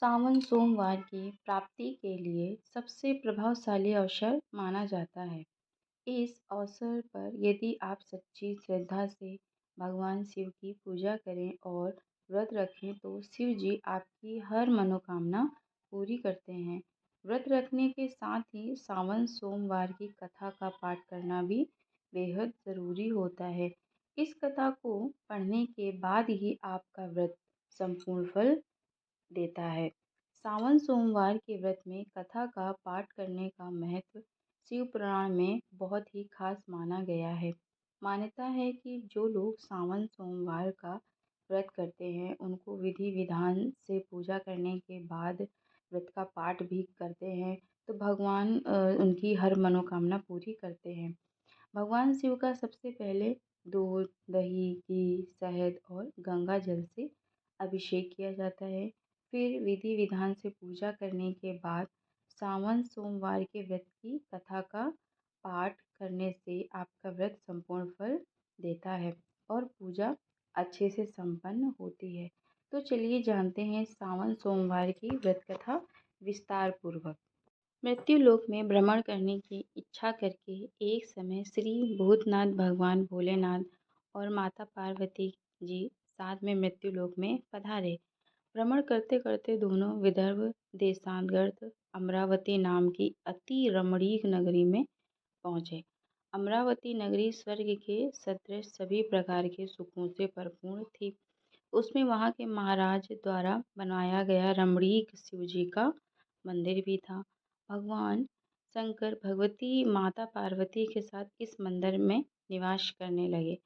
सावन सोमवार की प्राप्ति के लिए सबसे प्रभावशाली अवसर माना जाता है। इस अवसर पर यदि आप सच्ची श्रद्धा से भगवान शिव की पूजा करें और व्रत रखें तो शिव जी आपकी हर मनोकामना पूरी करते हैं। व्रत रखने के साथ ही सावन सोमवार की कथा का पाठ करना भी बेहद ज़रूरी होता है। इस कथा को पढ़ने के बाद ही आपका व्रत संपूर्ण फल देता है। सावन सोमवार के व्रत में कथा का पाठ करने का महत्व शिव पुराण में बहुत ही खास माना गया है। मान्यता है कि जो लोग सावन सोमवार का व्रत करते हैं उनको विधि विधान से पूजा करने के बाद व्रत का पाठ भी करते हैं तो भगवान उनकी हर मनोकामना पूरी करते हैं। भगवान शिव का सबसे पहले दूध, दही, घी, शहद और गंगा जल से अभिषेक किया जाता है। फिर विधि विधान से पूजा करने के बाद सावन सोमवार के व्रत की कथा का पाठ करने से आपका व्रत संपूर्ण फल देता है और पूजा अच्छे से संपन्न होती है। तो चलिए जानते हैं सावन सोमवार की व्रत कथा विस्तार पूर्वक। मृत्युलोक में भ्रमण करने की इच्छा करके एक समय श्री भूतनाथ भगवान भोलेनाथ और माता पार्वती जी साथ में मृत्युलोक में पधारे। भ्रमण करते करते दोनों विदर्भ देशांतर्गत अमरावती नाम की अति रमणीक नगरी में पहुँचे। अमरावती नगरी स्वर्ग के सदृश सभी प्रकार के सुखों से भरपूर थी। उसमें वहाँ के महाराज द्वारा बनाया गया रमणीक शिवजी का मंदिर भी था। भगवान शंकर भगवती माता पार्वती के साथ इस मंदिर में निवास करने लगे।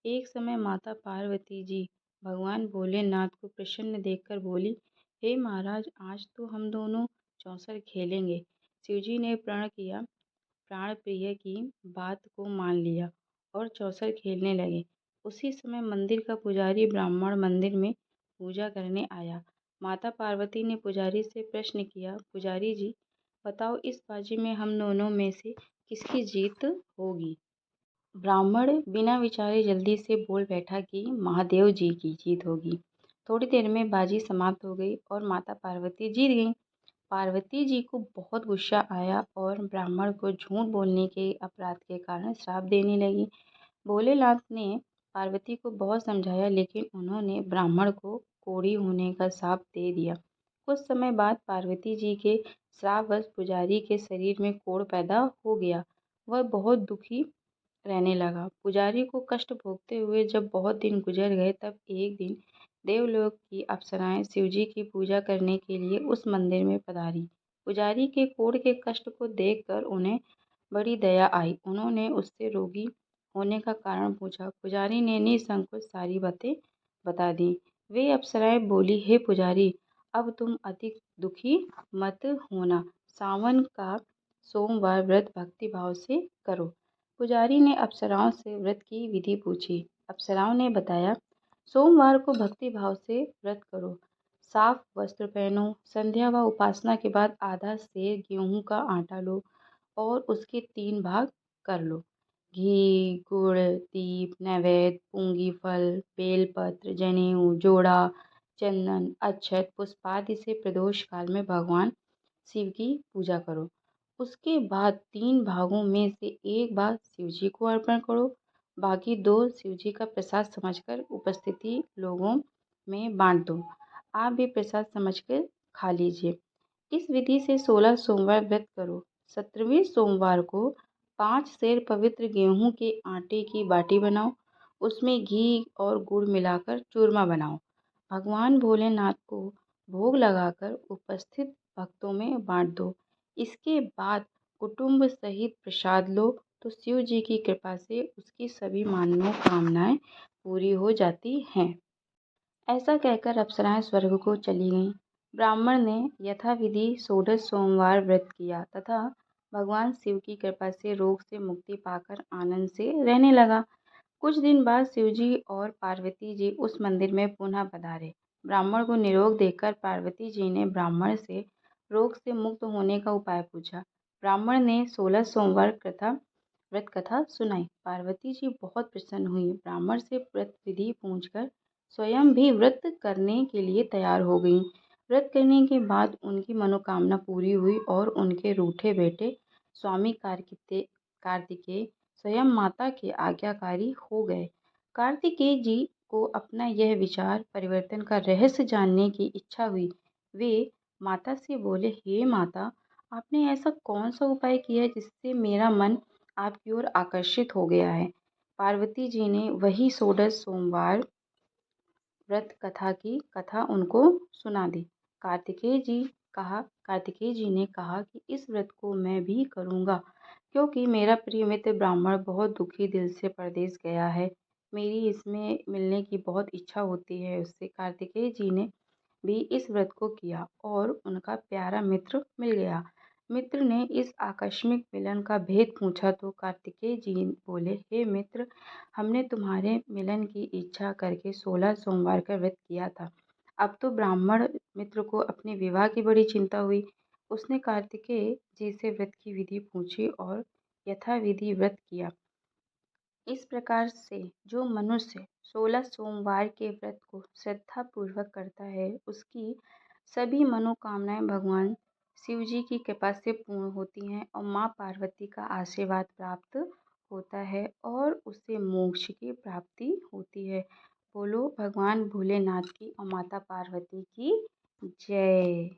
एक समय माता पार्वती जी भगवान भोलेनाथ को प्रसन्न देखकर बोली, हे महाराज, आज तो हम दोनों चौसर खेलेंगे। शिवजी ने प्राण प्रिय की बात को मान लिया और चौसर खेलने लगे। उसी समय मंदिर का पुजारी ब्राह्मण मंदिर में पूजा करने आया। माता पार्वती ने पुजारी से प्रश्न किया, पुजारी जी बताओ, इस बाजी में हम दोनों में से किसकी जीत होगी? ब्राह्मण बिना विचारे जल्दी से बोल बैठा कि महादेव जी की जीत होगी। थोड़ी देर में बाजी समाप्त हो गई और माता पार्वती जीत गईं। पार्वती जी को बहुत गुस्सा आया और ब्राह्मण को झूठ बोलने के अपराध के कारण श्राप देने लगी। भोलेनाथ ने पार्वती को बहुत समझाया लेकिन उन्होंने ब्राह्मण को कोढ़ी होने का शाप दे दिया। कुछ समय बाद पार्वती जी के श्रापवश पुजारी के शरीर में कोढ़ पैदा हो गया। वह बहुत दुखी रहने लगा। पुजारी को कष्ट भोगते हुए जब बहुत दिन गुजर गए तब एक दिन देवलोक की अप्सराएं शिवजी की पूजा करने के लिए उस मंदिर में पधारी। पुजारी के कोढ़ के कष्ट को देखकर उन्हें बड़ी दया आई। उन्होंने उससे रोगी होने का कारण पूछा। पुजारी ने निसंकोच सारी बातें बता दी। वे अप्सराएं बोली, हे पुजारी, अब तुम अधिक दुखी मत होना। सावन का सोमवार व्रत भक्ति भाव से करो। पुजारी ने अप्सराओं से व्रत की विधि पूछी। अप्सराओं ने बताया, सोमवार को भक्ति भाव से व्रत करो। साफ वस्त्र पहनो। संध्या व उपासना के बाद आधा सेर गेहूं का आटा लो और उसके 3 भाग कर लो। घी, गुड़, दीप, नैवेद्य, पूंगी फल, बेलपत्र, जनेऊ, जोड़ा, चंदन, अक्षत, पुष्प आदि से प्रदोष काल में भगवान शिव की पूजा करो। उसके बाद 3 भागों में से एक भाग शिवजी को अर्पण करो। बाकी 2 शिवजी का प्रसाद समझकर उपस्थिति लोगों में बांट दो। आप भी प्रसाद समझकर खा लीजिए। इस विधि से 16 सोमवार व्रत करो। 17वें सोमवार को 5 सेर पवित्र गेहूं के आटे की बाटी बनाओ। उसमें घी और गुड़ मिलाकर चूरमा बनाओ। भगवान भोलेनाथ को भोग लगाकर उपस्थित भक्तों में बांट दो। इसके बाद कुटुंब सहित प्रसाद लो तो शिव जी की कृपा से उसकी सभी मनोकामनाएं पूरी हो जाती हैं। ऐसा कहकर अप्सराएं स्वर्ग को चली गईं। ब्राह्मण ने यथाविधि 16 सोमवार व्रत किया तथा भगवान शिव की कृपा से रोग से मुक्ति पाकर आनंद से रहने लगा। कुछ दिन बाद शिवजी और पार्वती जी उस मंदिर में पुनः पधारे। ब्राह्मण को निरोग देखकर पार्वती जी ने ब्राह्मण से रोग से मुक्त होने का उपाय पूछा। ब्राह्मण ने 16 सोमवार व्रत कथा सुनाई। पार्वती जी बहुत प्रसन्न हुई। ब्राह्मण से व्रत विधि पूछकर स्वयं भी व्रत करने के लिए तैयार हो गईं। व्रत करने के बाद उनकी मनोकामना पूरी हुई और उनके रूठे बेटे स्वामी कार्तिकेय स्वयं माता के आज्ञाकारी हो गए। कार्तिकेय जी को अपना यह विचार परिवर्तन का रहस्य जानने की इच्छा हुई। वे माता से बोले, हे माता, आपने ऐसा कौन सा उपाय किया जिससे मेरा मन आपकी ओर आकर्षित हो गया है। पार्वती जी ने वही 16 सोमवार व्रत कथा की कथा उनको सुना दी। कार्तिकेय जी ने कहा कि इस व्रत को मैं भी करूँगा, क्योंकि मेरा प्रिय मित्र ब्राह्मण बहुत दुखी दिल से परदेश गया है। मेरी इसमें मिलने की बहुत इच्छा होती है उससे। कार्तिकेय जी ने भी इस व्रत को किया और उनका प्यारा मित्र मिल गया। मित्र ने इस आकस्मिक मिलन का भेद पूछा तो कार्तिकेय जी बोले, हे मित्र, हमने तुम्हारे मिलन की इच्छा करके 16 सोमवार का व्रत किया था। अब तो ब्राह्मण मित्र को अपने विवाह की बड़ी चिंता हुई। उसने कार्तिकेय जी से व्रत की विधि पूछी और यथाविधि व्रत किया। इस प्रकार से जो मनुष्य 16 सोमवार के व्रत को श्रद्धापूर्वक करता है, उसकी सभी मनोकामनाएं भगवान शिव जी की कृपा से पूर्ण होती हैं और माँ पार्वती का आशीर्वाद प्राप्त होता है और उसे मोक्ष की प्राप्ति होती है। बोलो भगवान भोलेनाथ की और माता पार्वती की जय।